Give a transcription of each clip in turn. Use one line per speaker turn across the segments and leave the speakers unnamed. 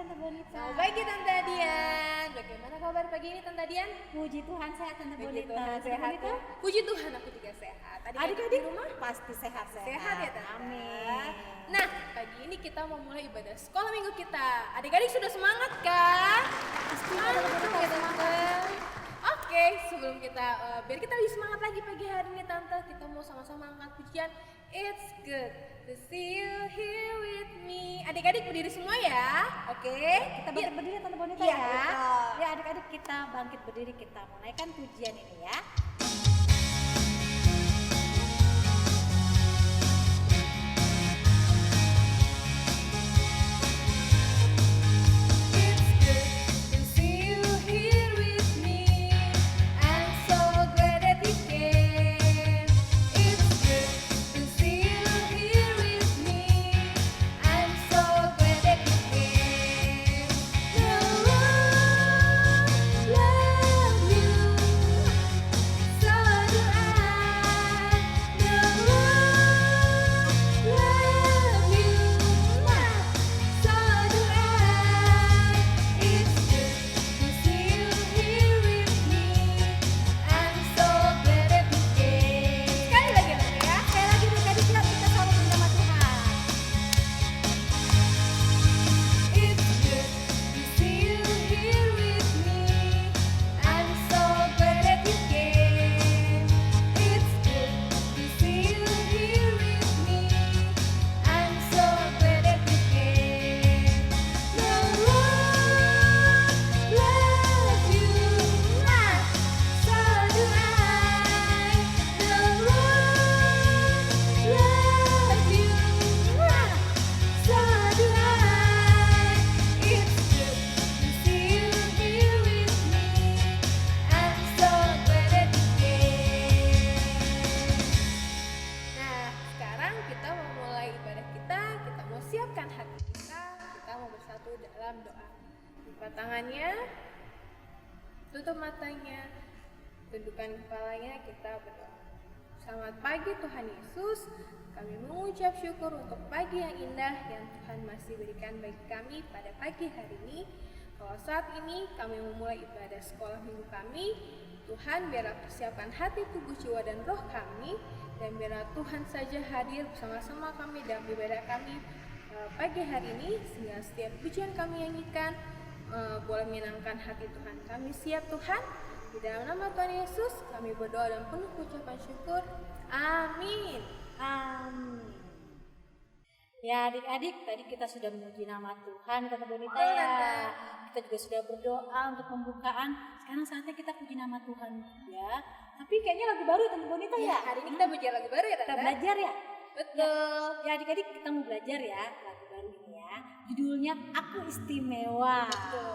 Tante Bonita.
Selamat pagi Tante Dian. Bagaimana kabar pagi ini Tante Dian?
Puji Tuhan sehat Tante
Puji
Bonita.
Tuhan
Tante
sehat
Bonita?
ya. Puji Tuhan aku juga sehat.
Adik-adik
di rumah
pasti sehat-sehat.
sehat ya Tante.
Amin.
Nah, pagi ini kita mau mulai ibadah sekolah minggu kita. Adik-adik sudah semangat kan?
Pasti
Mantap ya Tante. Oke, sebelum kita biar kita lebih semangat lagi pagi hari ini Tante, kita mau sama-sama angkat pujian It's good to see you here with me. Adik-adik berdiri semua ya. Oke.
Kita bangkit berdiri Tante Bonita
Iya,
ya.
betul.
Ya adik-adik kita bangkit berdiri, kita menaikkan pujian ini ya.
It's good to see you here with me. I'm so glad that you came. It's good to see you here with me. I'm so glad that you came. The Lord love you, so do I. The Lord love you, so do I. It's good to see you here with me. I'm so glad that you came. Sekali lagi Tante ya.
Sekali lagi adik-adik kita selalu bersama Tuhan.
It's good to see you here with me. I'm so glad that you came. It's good to see you here with me. I'm so glad that you came. The Lord loves you, so do I. The Lord loves you, so do I. It's good to see you here with me. I'm so glad that you came. Nah, sekarang kita mau mulai ibadah kita. Kita mau siapkan hati kita. Kita mau bersatu dalam doa. Buka tangannya, tutup matanya, tundukkan kepalanya, kita berdoa. Selamat pagi Tuhan Yesus. Kami mengucap syukur untuk pagi yang indah yang Tuhan masih berikan bagi kami pada pagi hari ini. Kalau saat ini kami memulai ibadah sekolah minggu kami, Tuhan biarlah persiapkan hati, tubuh, jiwa, dan roh kami. Dan biarlah Tuhan saja hadir bersama-sama kami dalam ibadah kami pagi hari ini. Sehingga setiap pujian kami nyanyikan boleh menyenangkan hati Tuhan. Kami siap Tuhan. Di dalam nama Tuhan Yesus kami berdoa dan penuh ucapan syukur. Amin.
Amin. Ya adik-adik, tadi kita sudah memuji nama Tuhan Tante Bonita
Oh,
ya.
Tante.
Kita juga sudah berdoa untuk pembukaan. Sekarang saatnya kita puji nama Tuhan ya. Tapi kayaknya lagu baru ya Tante Bonita ya.
Hari ini kita belajar lagu baru ya
Kita
Tante?
belajar ya.
Betul.
Ya adik-adik kita mau belajar ya lagu baru ini ya. Judulnya Aku Istimewa.
Betul.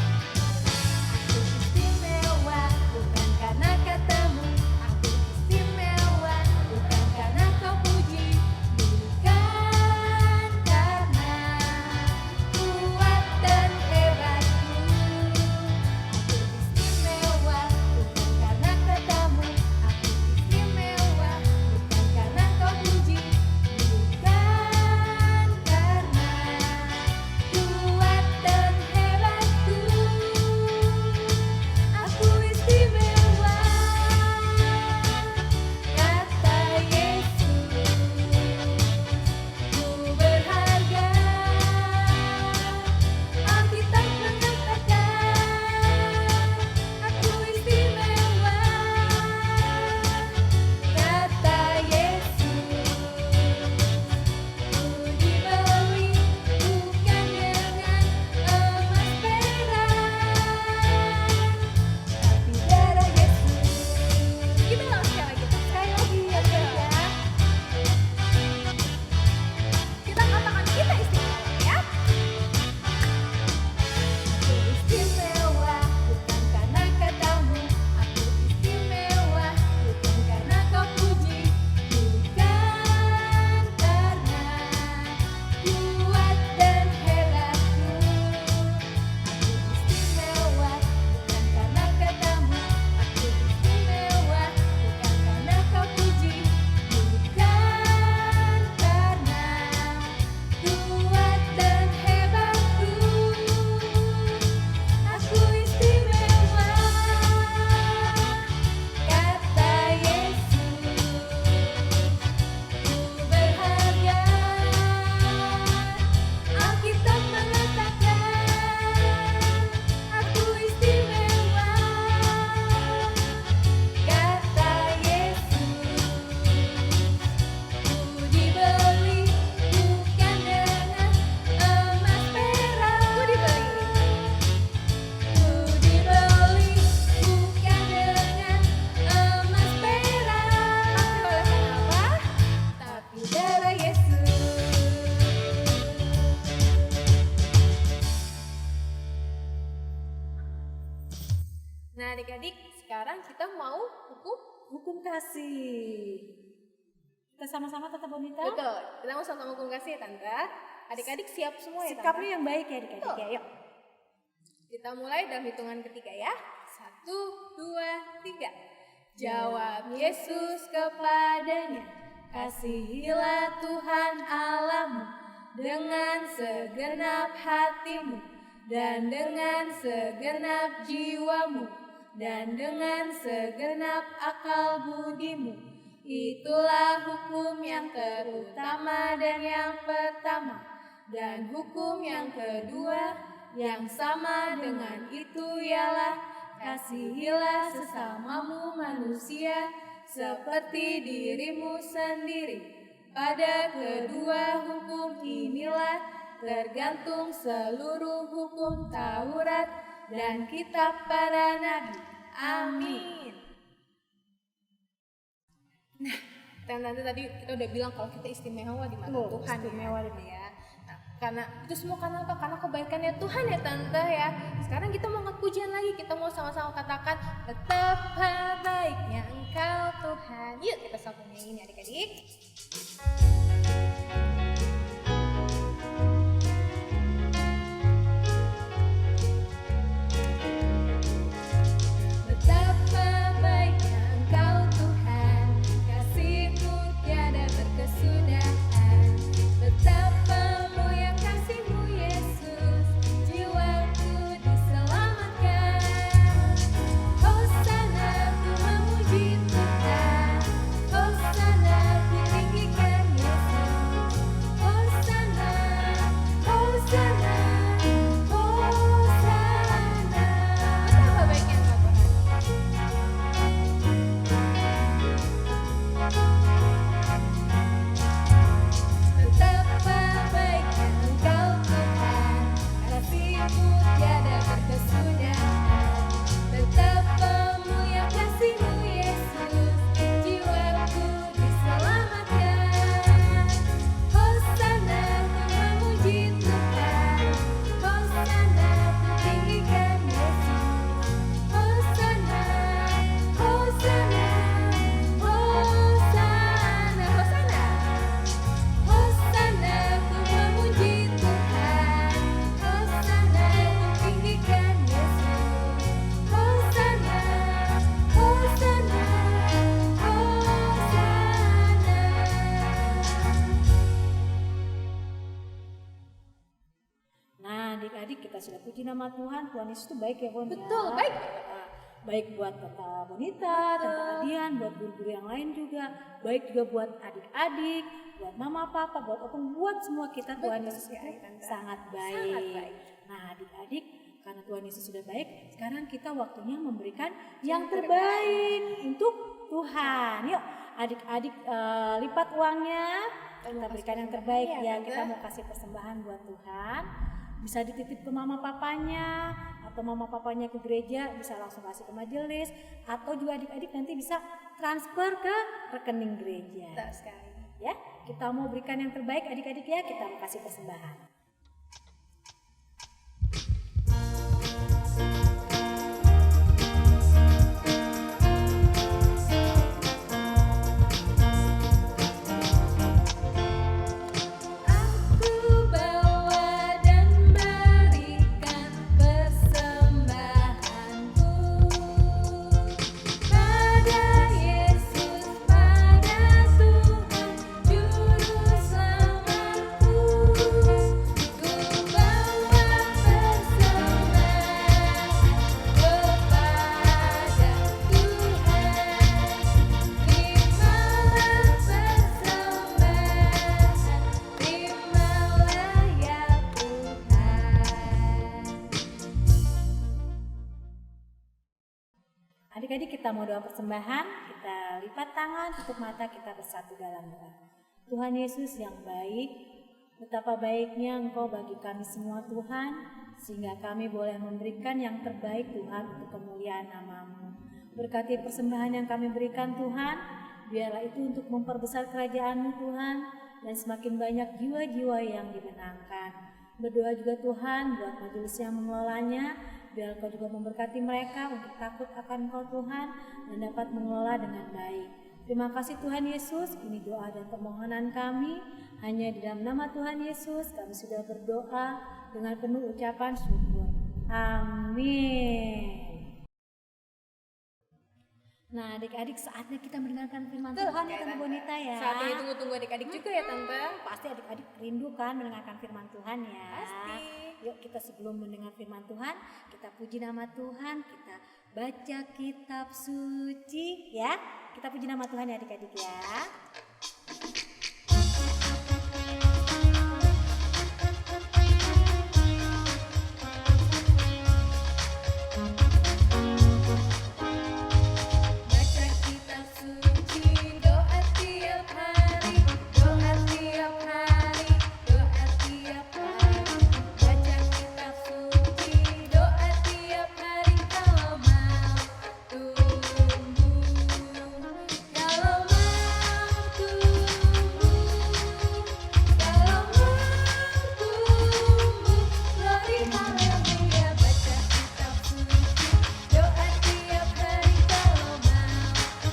Aku istimewa bukan karena katamu. Aku istimewa bukan karena kau puji. Bukan karena kuat dan hebatku. Aku istimewa bukan karena katamu.
Adik-adik, sekarang kita mau
Hukum kasih. Kita sama-sama Tante Bonita.
betul. Kita mau sama hukum kasih ya Tante. Adik-adik siap semua ya Tante?
Sikapnya yang baik ya adik-adik
Betul.
ya. Yuk.
Kita mulai dalam hitungan ketiga ya. 1, 2, 3. Jawab Yesus kepadanya, kasihilah Tuhan Allahmu dengan segenap hatimu dan dengan segenap jiwamu dan dengan segenap akal budimu. Itulah hukum yang terutama dan yang pertama. Dan hukum yang kedua yang sama dengan itu ialah kasihilah sesamamu manusia seperti dirimu sendiri. Pada kedua hukum inilah tergantung seluruh hukum Taurat dan kitab para nabi. Amin. Nah, tante tadi kita udah bilang kalau kita istimewa di mata
Tuh,
Tuhan
istimewa
ya. Nah, karena itu semua karena apa? Karena kebaikannya Tuhan ya tante ya. Sekarang kita mau angkat pujian lagi. Kita mau sama-sama katakan betapa baiknya Engkau Tuhan. Yuk kita sama nyanyiin adik-adik. Betapa baiknya Engkau Tuhan, kasih-Mu tiada berkesudahan. Betapa mulia kasih-Mu Yesus, jiwaku diselamatkan. Hosana ku memuji Tuhan, Hosana ku tinggikan Yesus. Hosana, Hosana, Hosana. Betapa baiknya Engkau Tuhan. Betapa baiknya Engkau Tuhan, kasih-Mu tiada berkesudahan. Betapa mulia kasih-Mu Yesus, jiwaku diselamatkan. Hosana ku memuji Tuhan, Hosana ku tinggikan Yesus. Hosana, Hosana, Hosana, Hosana. Hosana ku memuji Tuhan, Hosana ku tinggikan Yesus. Hosana, Hosana, Hosana.
Nah, adik-adik kita sudah puji nama Tuhan. Tuhan Yesus itu baik ya, Bon.
Betul,
ya.
baik.
Nah, baik buat Tante Bonita, Tante Adian, buat guru-guru yang lain juga. Baik juga buat adik-adik, buat mama, papa, buat opung, buat semua kita. Tuhan
Betul
Yesus itu
sekali, Tante.
sangat baik.
Sangat baik.
Nah, adik-adik, karena Tuhan Yesus sudah baik, sekarang kita waktunya memberikan yang terbaik untuk Tuhan. Yuk, adik-adik lipat uangnya. Kita berikan yang terbaik
ya,
ya.
Tante.
Kita mau kasih persembahan buat Tuhan. Bisa dititip ke mama papanya, atau mama papanya ke gereja, bisa langsung kasih ke majelis, atau juga adik-adik nanti bisa transfer ke rekening gereja.
Betul sekali.
Ya, kita mau berikan yang terbaik adik-adik ya. Kita mau kasih persembahan.
Aku bawa dan berikan persembahanku pada Yesus, pada Tuhan Juru Selamatku. Ku bawa persembahan kepada Tuhan. Terimalah persembahan, terimalah ya Tuhan.
Adik-adik kita mau doa persembahan, kita lipat tangan, tutup mata, kita bersatu dalam doa. Tuhan Yesus yang baik, betapa baiknya Engkau bagi kami semua Tuhan, sehingga kami boleh memberikan yang terbaik Tuhan untuk kemuliaan nama-Mu. Berkati persembahan yang kami berikan Tuhan, biarlah itu untuk memperbesar kerajaan-Mu Tuhan, dan semakin banyak jiwa-jiwa yang dimenangkan. Berdoa juga Tuhan buat majelis yang mengelolanya, Biar Engkau juga memberkati mereka untuk takut akan Engkau Tuhan dan dapat mengelola dengan baik. Terima kasih Tuhan Yesus, ini doa dan permohonan kami. Hanya di dalam nama Tuhan Yesus kami sudah berdoa dengan penuh ucapan syukur. Amin. Nah adik-adik saatnya kita mendengarkan firman
Tuh,
Tuhan ya
kayak
Tante
Tante.
Bonita ya.
Saatnya ditunggu-tunggu adik-adik juga ya Tante.
Pasti adik-adik rindu kan mendengarkan firman Tuhan ya.
Pasti.
Yuk kita sebelum mendengar firman Tuhan, kita puji nama Tuhan, kita baca kitab suci ya. Kita puji nama Tuhan ya adik-adik ya.
Baca kitab suci, doa tiap hari, doa tiap hari, doa tiap hari. Baca kitab suci, doa tiap hari kalau mau tumbuh, kalau mau tumbuh, kalau mau tumbuh. Glory haleluya. Baca kitab suci, doa tiap hari kalau mau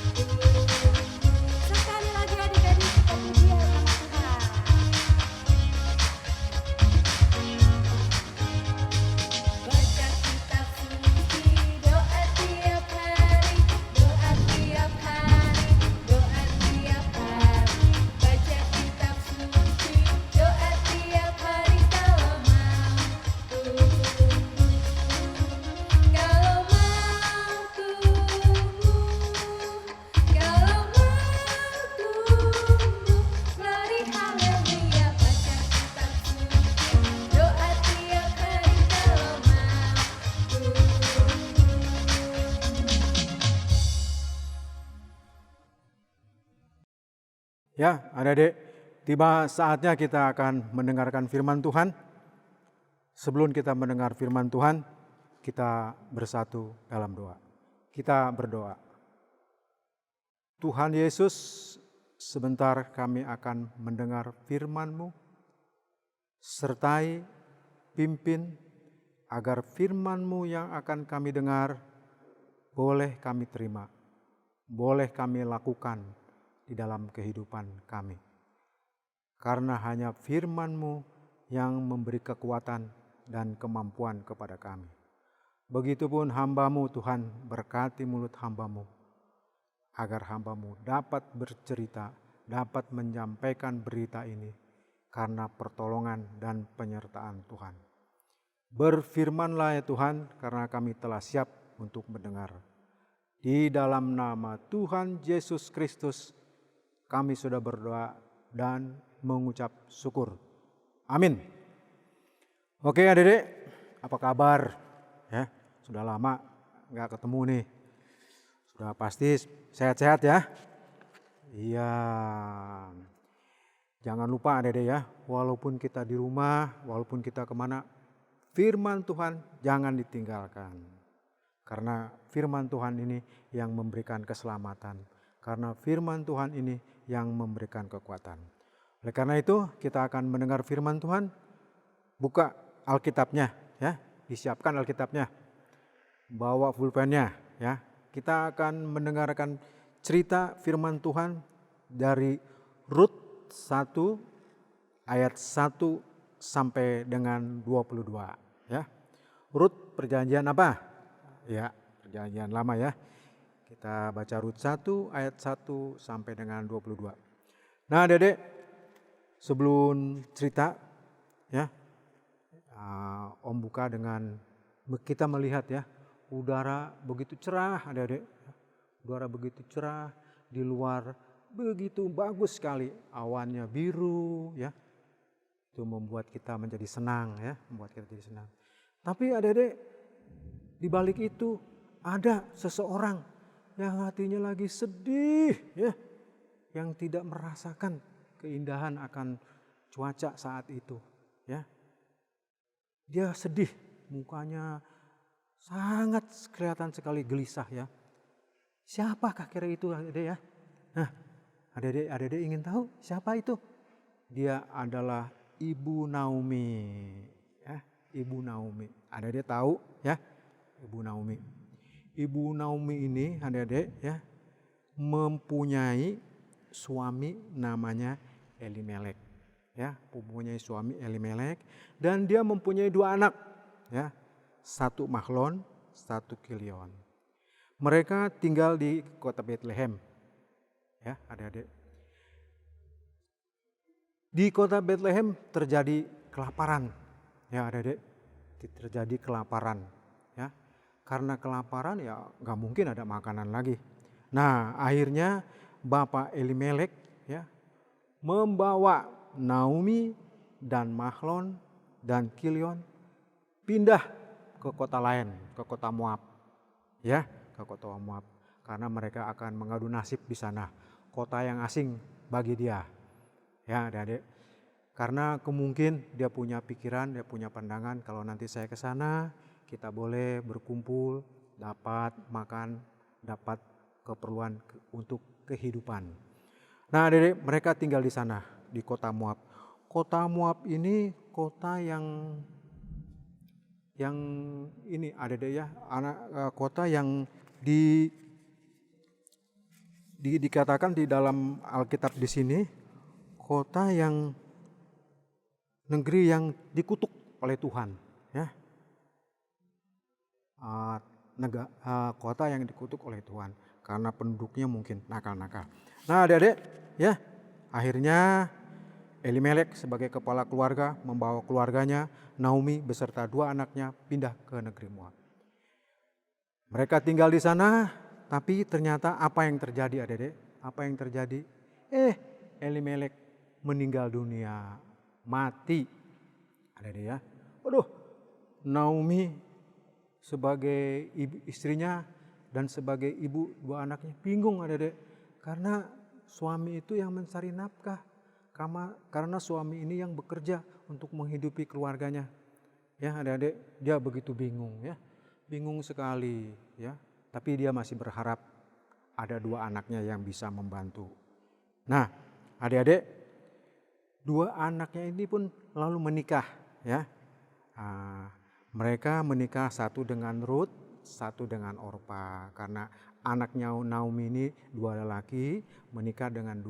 tumbuh.
Sekali lagi adik-adik kita puji nama Tuhan.
Baca kitab suci, doa tiap hari, doa tiap hari, doa tiap hari. Baca kitab suci, doa tiap hari kalau mau tumbuh, kalau mau tumbuh, kalau mau tumbuh. Glory haleluya. Baca kitab suci, doa tiap hari kalau mau tumbuh.
Ya, adik-adik, tiba saatnya kita akan mendengarkan firman Tuhan. Sebelum kita mendengar firman Tuhan, kita bersatu dalam doa. Kita berdoa. Tuhan Yesus, sebentar kami akan mendengar firman-Mu. Sertai, pimpin, agar firman-Mu yang akan kami dengar, boleh kami terima, boleh kami lakukan di dalam kehidupan kami. Karena hanya firman-Mu yang memberi kekuatan dan kemampuan kepada kami. Begitupun hamba-Mu Tuhan, berkati mulut hamba-Mu, agar hamba-Mu dapat bercerita, dapat menyampaikan berita ini karena pertolongan dan penyertaan Tuhan. Berfirmanlah ya Tuhan, karena kami telah siap untuk mendengar. Di dalam nama Tuhan Yesus Kristus, kami sudah berdoa dan mengucap syukur. Amin. Oke adik-adik, apa kabar? Ya, sudah lama nggak ketemu nih. Sudah pasti sehat-sehat ya? Iya. Jangan lupa adik-adik ya, walaupun kita di rumah, walaupun kita kemana, firman Tuhan jangan ditinggalkan. Karena firman Tuhan ini yang memberikan keselamatan. Karena firman Tuhan ini yang memberikan kekuatan. Oleh karena itu kita akan mendengar firman Tuhan. Buka Alkitabnya ya, disiapkan Alkitabnya. Bawa pulpennya ya. Kita akan mendengarkan cerita firman Tuhan dari Rut 1 ayat 1 sampai dengan 22 ya. Rut perjanjian apa? Ya, perjanjian lama ya. Kita baca Rut 1 ayat 1 sampai dengan 22. Nah adik-adik, sebelum cerita ya, Om buka dengan kita melihat ya, udara begitu cerah adik-adik. Udara begitu cerah, di luar begitu bagus sekali, awannya biru ya. Itu membuat kita menjadi senang ya, membuat kita jadi senang. Tapi adik-adik, di balik itu ada seseorang yang hatinya lagi sedih ya, yang tidak merasakan keindahan akan cuaca saat itu ya. Dia sedih, mukanya sangat kelihatan sekali gelisah ya. Siapakah kira itu adik-adik ya? Nah, adik-adik ingin tahu siapa itu? Dia adalah Ibu Naomi ya, Ibu Naomi. Adik-adik tahu ya? Ibu Naomi. Ibu Naomi ini adik-adik ya mempunyai suami namanya Elimelek. Ya, mempunyai suami Elimelek dan dia mempunyai 2 anak ya. 1 Mahlon, 1 Kilion. Mereka tinggal di kota Bethlehem. Ya, adik-adik. Di kota Bethlehem terjadi kelaparan. Ya, adik-adik. Terjadi kelaparan ya. Karena kelaparan ya nggak mungkin ada makanan lagi. Nah, akhirnya Bapak Elimelek ya membawa Naomi dan Mahlon dan Kilion pindah ke kota lain, ke kota Moab. Ya, ke kota Moab karena mereka akan mengadu nasib di sana. Kota yang asing bagi dia. Ya, adik-adik. Karena kemungkin dia punya pikiran, dia punya pandangan kalau nanti saya ke sana, kita boleh berkumpul, dapat makan, dapat keperluan untuk kehidupan. Nah, adik-adik, mereka tinggal di sana, di kota Moab. Kota Moab ini kota yang ini adik-adik ya, kota yang dikatakan di dalam Alkitab di sini, kota yang negeri yang dikutuk oleh Tuhan, ya. Kota yang dikutuk oleh Tuhan karena penduduknya mungkin nakal-nakal. Nah, adik-adik, ya, akhirnya Elimelek sebagai kepala keluarga membawa keluarganya, Naomi beserta 2 anaknya pindah ke negeri Moab. Mereka tinggal di sana, tapi ternyata apa yang terjadi, adik-adik? Apa yang terjadi? Elimelek meninggal dunia. Mati, adik-adik ya. Waduh, Naomi sebagai istrinya dan sebagai ibu 2 anaknya bingung, adik-adik. Karena suami itu yang mencari nafkah. Karena suami ini yang bekerja untuk menghidupi keluarganya. Ya, adik-adik, dia begitu bingung ya. Bingung sekali ya. Tapi dia masih berharap ada 2 anaknya yang bisa membantu. Nah, adik-adik, 2 anaknya ini pun lalu menikah ya. Mereka menikah, satu dengan Ruth, satu dengan Orpa. Karena anaknya Naomi ini 2 lelaki, menikah dengan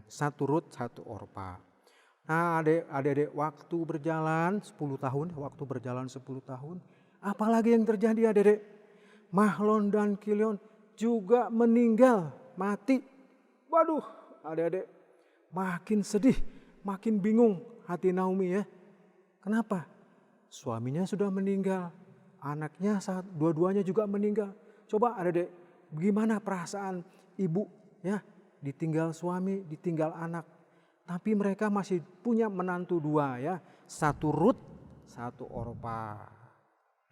satu Ruth, satu Orpa. Nah, adik-adik, waktu berjalan 10 tahun, apalagi yang terjadi, adik-adik? Mahlon dan Kilion juga meninggal, mati. Waduh, adik-adik, makin sedih, makin bingung hati Naomi ya. Kenapa? Suaminya sudah meninggal, anaknya 2-duanya juga meninggal. Coba adik-adik, bagaimana perasaan ibu ya, ditinggal suami, ditinggal anak. Tapi mereka masih punya menantu 2 ya, 1 Ruth, 1 Orpa.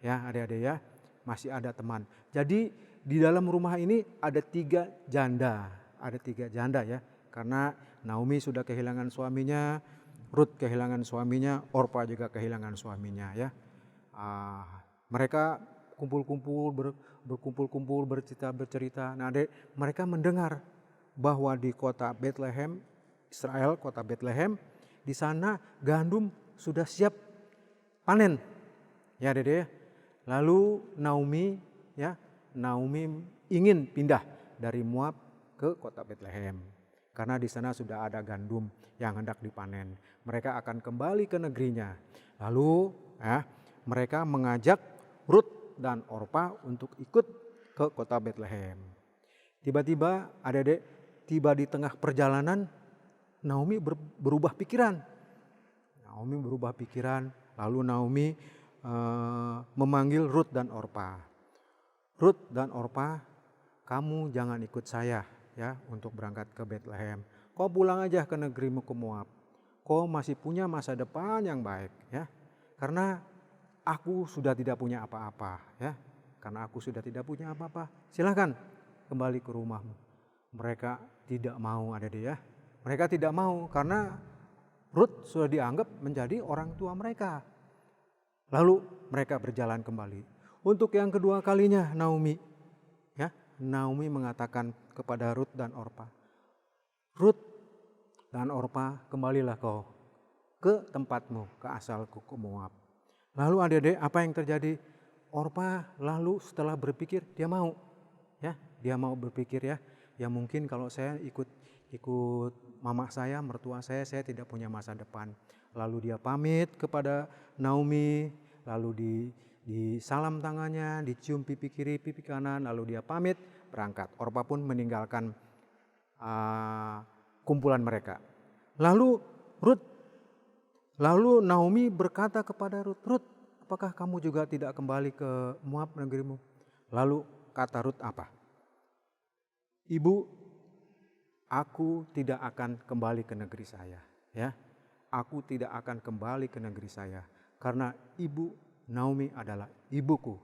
Ya, adik-adik ya, masih ada teman. Jadi di dalam rumah ini ada 3 janda, ya. Karena Naomi sudah kehilangan suaminya, Ruth kehilangan suaminya, Orpa juga kehilangan suaminya ya. Mereka berkumpul, bercerita. Nah, mereka mendengar bahwa di kota Bethlehem, Israel, kota Bethlehem, di sana gandum sudah siap panen. Ya, Dede. Lalu Naomi ingin pindah dari Moab ke kota Bethlehem. Karena di sana sudah ada gandum yang hendak dipanen. Mereka akan kembali ke negerinya. Lalu mereka mengajak Ruth dan Orpa untuk ikut ke kota Bethlehem. Tiba-tiba adik-adik, tiba di tengah perjalanan, Naomi berubah pikiran. Lalu Naomi memanggil Ruth dan Orpa. Ruth dan Orpa, kamu jangan ikut saya ya untuk berangkat ke Bethlehem. Kau pulang aja ke negerimu, ke Moab. Kau masih punya masa depan yang baik ya. Karena aku sudah tidak punya apa-apa ya. Silakan kembali ke rumahmu. Mereka tidak mau, adik-adik ya. Mereka tidak mau karena Ruth sudah dianggap menjadi orang tua mereka. Lalu mereka berjalan kembali. Untuk yang kedua kalinya Naomi mengatakan kepada Ruth dan Orpa, Ruth dan Orpa, kembalilah kau ke tempatmu, ke asalku, ke Moab. Lalu adik-adik, apa yang terjadi? Orpa lalu setelah berpikir dia mau, ya, dia mau berpikir ya. Ya mungkin kalau saya ikut mama saya, mertua saya tidak punya masa depan. Lalu dia pamit kepada Naomi, lalu di salam tangannya, dicium pipi kiri, pipi kanan, lalu dia pamit berangkat. Orpa pun meninggalkan kumpulan mereka. Lalu Naomi berkata kepada Rut, "Rut, apakah kamu juga tidak kembali ke Moab negerimu?" Lalu kata Rut apa? "Ibu, aku tidak akan kembali ke negeri saya, ya. Aku tidak akan kembali ke negeri saya karena ibu Naomi adalah ibuku.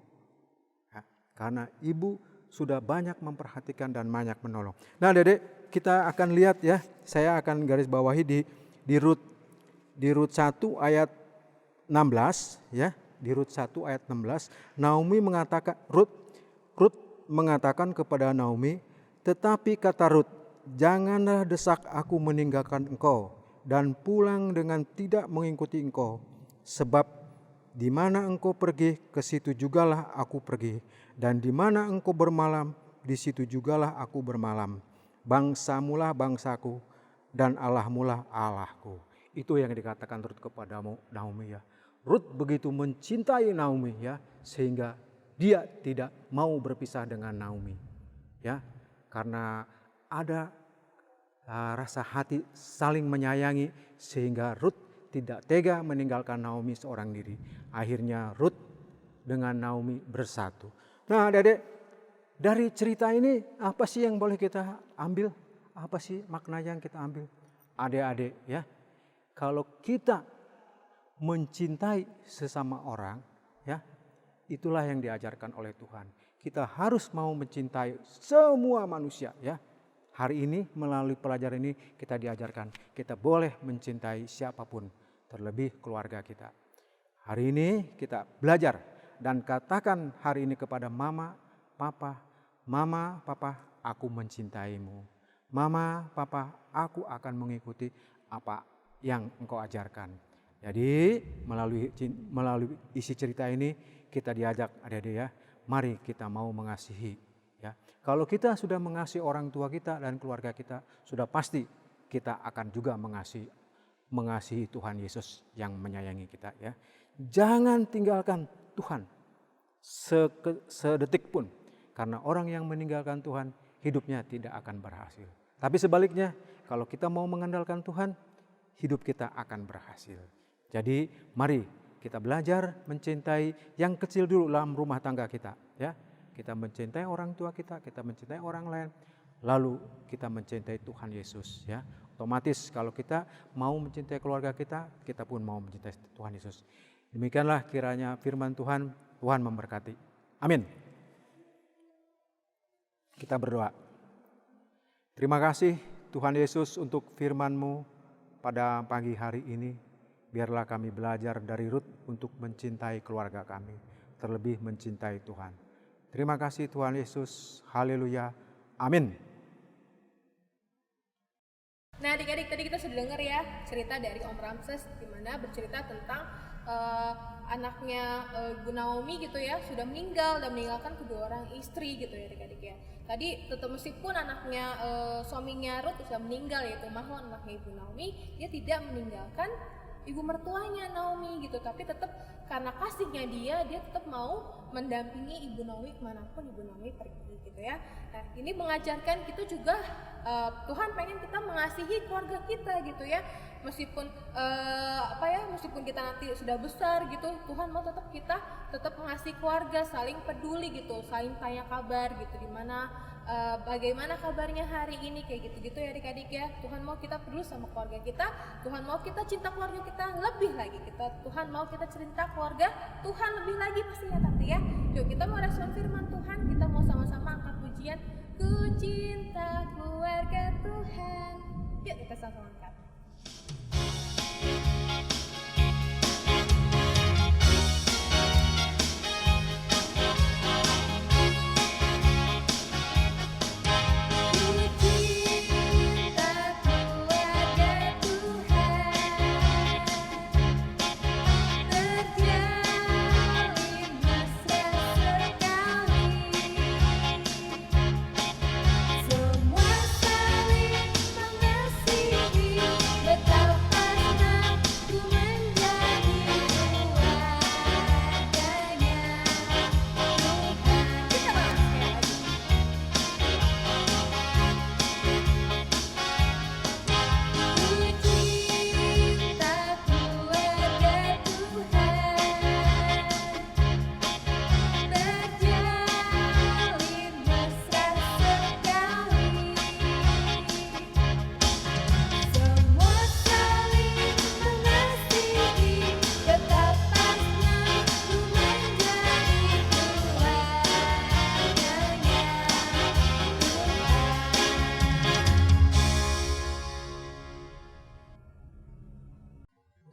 Ya, karena ibu sudah banyak memperhatikan dan banyak menolong." Nah, Dedek, kita akan lihat ya. Saya akan garis bawahi di Rut 1 ayat 16 ya. Di Rut 1 ayat 16, Naomi mengatakan, Rut mengatakan kepada Naomi, "Tetapi kata Rut, janganlah desak aku meninggalkan engkau dan pulang dengan tidak mengikuti engkau, sebab di mana engkau pergi, ke situ jugalah aku pergi, dan di mana engkau bermalam, di situ jugalah aku bermalam. Bangsamulah bangsaku dan Allahmulah Allahku." Itu yang dikatakan Rut kepada Naomi ya. Rut begitu mencintai Naomi ya, sehingga dia tidak mau berpisah dengan Naomi ya, karena ada rasa hati saling menyayangi sehingga Rut tidak tega meninggalkan Naomi seorang diri. Akhirnya Rut dengan Naomi bersatu. Nah, Dedek, dari cerita ini apa sih yang boleh kita ambil? Apa sih makna yang kita ambil? Adik-adik ya, kalau kita mencintai sesama orang ya, itulah yang diajarkan oleh Tuhan. Kita harus mau mencintai semua manusia ya. Hari ini melalui pelajaran ini kita diajarkan kita boleh mencintai siapapun, terlebih keluarga kita. Hari ini kita belajar dan katakan hari ini kepada mama, papa, aku mencintaimu. Mama, papa, aku akan mengikuti apa yang engkau ajarkan. Jadi melalui isi cerita ini kita diajak adik-adik ya, mari kita mau mengasihi ya. Kalau kita sudah mengasihi orang tua kita dan keluarga kita, sudah pasti kita akan juga mengasihi Tuhan Yesus yang menyayangi kita ya. Jangan tinggalkan Tuhan sedetik pun, karena orang yang meninggalkan Tuhan hidupnya tidak akan berhasil. Tapi sebaliknya, kalau kita mau mengandalkan Tuhan, hidup kita akan berhasil. Jadi mari kita belajar mencintai yang kecil dulu dalam rumah tangga kita ya. Kita mencintai orang tua kita mencintai orang lain, lalu kita mencintai Tuhan Yesus ya. Otomatis kalau kita mau mencintai keluarga kita pun mau mencintai Tuhan Yesus. Demikianlah kiranya firman Tuhan memberkati. Amin. Kita berdoa. Terima kasih Tuhan Yesus untuk firman-Mu pada pagi hari ini. Biarlah kami belajar dari Rut untuk mencintai keluarga kami, terlebih mencintai Tuhan. Terima kasih Tuhan Yesus. Haleluya. Amin.
Nah, adik-adik, tadi kita sudah dengar ya cerita dari Om Ramses, di mana bercerita tentang anaknya Ibu Naomi gitu ya, sudah meninggal dan meninggalkan kedua orang istri gitu ya adik-adik ya. Tadi tetap meskipun anaknya suaminya Rut sudah meninggal, yaitu Mahlon anaknya Ibu Naomi, dia tidak meninggalkan ibu mertuanya Naomi gitu, tapi tetap karena kasihnya dia tetap mau mendampingi Ibu Naomi kemanapun Ibu Naomi pergi gitu ya. Nah, ini mengajarkan kita juga Tuhan pengen kita mengasihi keluarga kita gitu ya, meskipun meskipun kita nanti sudah besar gitu, Tuhan mau kita tetap mengasihi keluarga, saling peduli gitu, saling tanya kabar gitu, dimana bagaimana kabarnya hari ini kayak gitu-gitu ya adik-adik ya. Tuhan mau kita peduli sama keluarga kita, Tuhan mau kita cinta keluarga kita lebih lagi, Tuhan mau kita cinta keluarga Tuhan lebih lagi pastinya tante ya. Yuk kita mau respon firman Tuhan, kita mau sama-sama angkat pujian Ku cinta keluarga Tuhan. Yuk kita sama angkat.
Terjalin mesra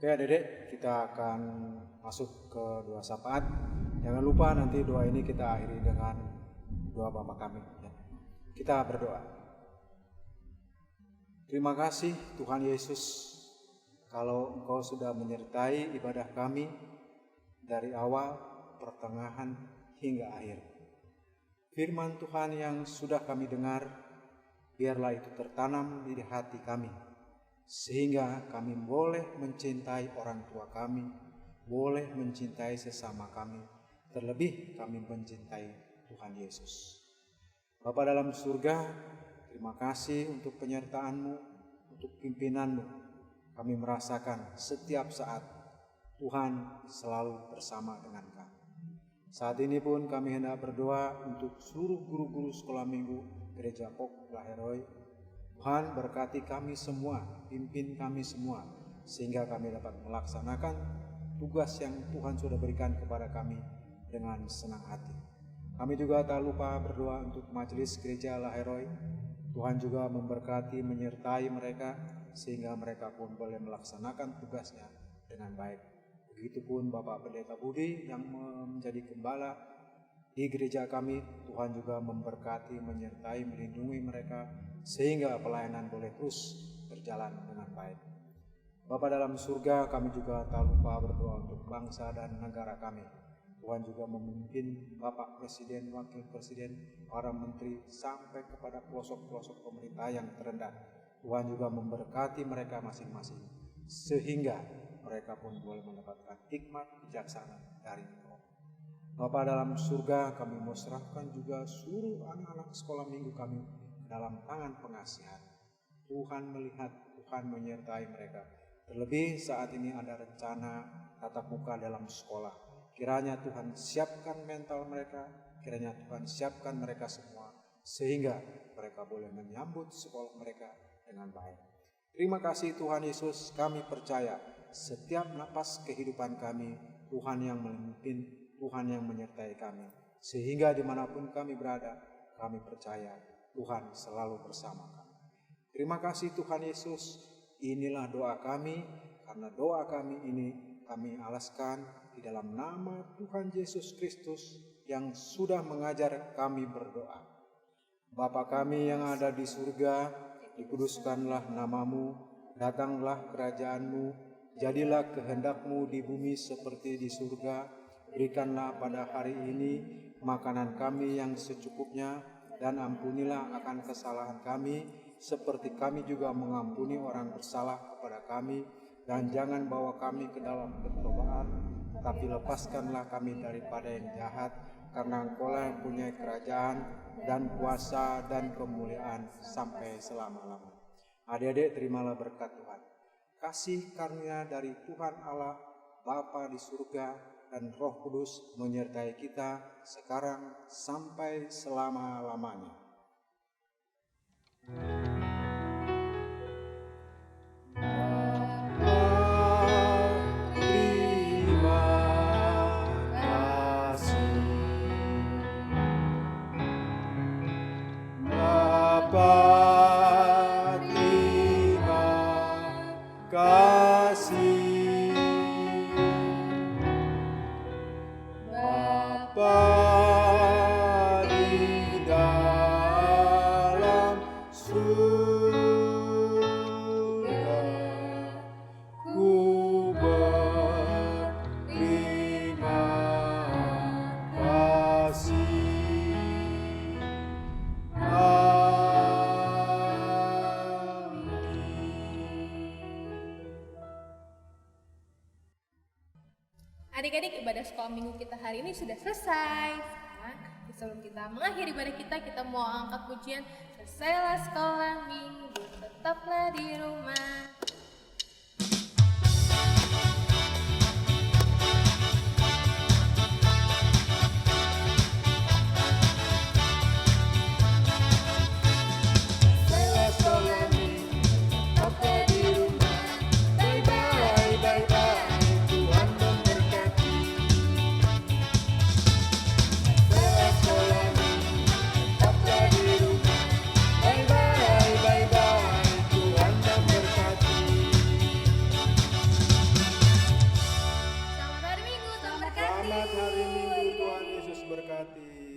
Oke adik-adik, kita akan masuk ke doa syafaat. Jangan lupa nanti doa ini kita akhiri dengan doa Bapa kami. Ya. Kita berdoa. Terima kasih Tuhan Yesus, kalau Engkau sudah menyertai ibadah kami dari awal, pertengahan, hingga akhir. Firman Tuhan yang sudah kami dengar, biarlah itu tertanam di hati kami, sehingga kami boleh mencintai orang tua kami, boleh mencintai sesama kami, terlebih kami mencintai Tuhan Yesus. Bapa dalam surga, terima kasih untuk penyertaan-Mu, untuk pimpinan-Mu. Kami merasakan setiap saat Tuhan selalu bersama dengan kami. Saat ini pun kami hendak berdoa untuk seluruh guru-guru sekolah minggu Gereja Pok Laheroi. Tuhan berkati kami semua, pimpin kami semua, sehingga kami dapat melaksanakan tugas yang Tuhan sudah berikan kepada kami dengan senang hati. Kami juga tak lupa berdoa untuk majelis Gereja Laheroi. Tuhan juga memberkati, menyertai mereka, sehingga mereka pun boleh melaksanakan tugasnya dengan baik. Begitupun Bapak Pendeta Budi yang menjadi gembala di gereja kami, Tuhan juga memberkati, menyertai, melindungi mereka, sehingga pelayanan boleh terus berjalan dengan baik. Bapa dalam surga, kami juga tak lupa berdoa untuk bangsa dan negara kami. Tuhan juga memimpin Bapak Presiden, Wakil Presiden, para menteri, sampai kepada pelosok-pelosok pemerintah yang terendah. Tuhan juga memberkati mereka masing-masing, sehingga mereka pun boleh mendapatkan hikmat bijaksana dari Engkau. Bapa dalam surga, kami mau serahkan juga seluruh anak-anak sekolah minggu kami dalam tangan pengasihan. Tuhan melihat, Tuhan menyertai mereka. Terlebih saat ini ada rencana tatap muka dalam sekolah. Kiranya Tuhan siapkan mental mereka, kiranya Tuhan siapkan mereka semua, sehingga mereka boleh menyambut sekolah mereka dengan baik. Terima kasih Tuhan Yesus, kami percaya setiap napas kehidupan kami, Tuhan yang memimpin, Tuhan yang menyertai kami. Sehingga dimanapun kami berada, kami percaya Tuhan selalu bersama kami. Terima kasih Tuhan Yesus, inilah doa kami, karena doa kami ini kami alaskan di dalam nama Tuhan Yesus Kristus yang sudah mengajar kami berdoa. Bapa kami yang ada di surga, dikuduskanlah namamu, datanglah kerajaanmu, jadilah kehendak-Mu di bumi seperti di surga. Berikanlah pada hari ini makanan kami yang secukupnya, dan ampunilah akan kesalahan kami, seperti kami juga mengampuni orang bersalah kepada kami. Dan jangan bawa kami ke dalam pencobaan, tapi lepaskanlah kami daripada yang jahat, karena Engkaulah yang punya kerajaan dan kuasa dan kemuliaan sampai selama-lamanya. Adik-adik, terimalah berkat Tuhan. Kasih karunia dari Tuhan Allah, Bapa di surga, dan Roh Kudus menyertai kita sekarang sampai selama-lamanya.
Adik-adik, ibadah sekolah minggu kita hari ini sudah selesai. Sekarang, sebelum kita mengakhiri ibadah kita mau angkat pujian. Selesailah sekolah minggu, tetaplah di rumah.
Selamat hari Minggu, Tuhan Yesus berkati.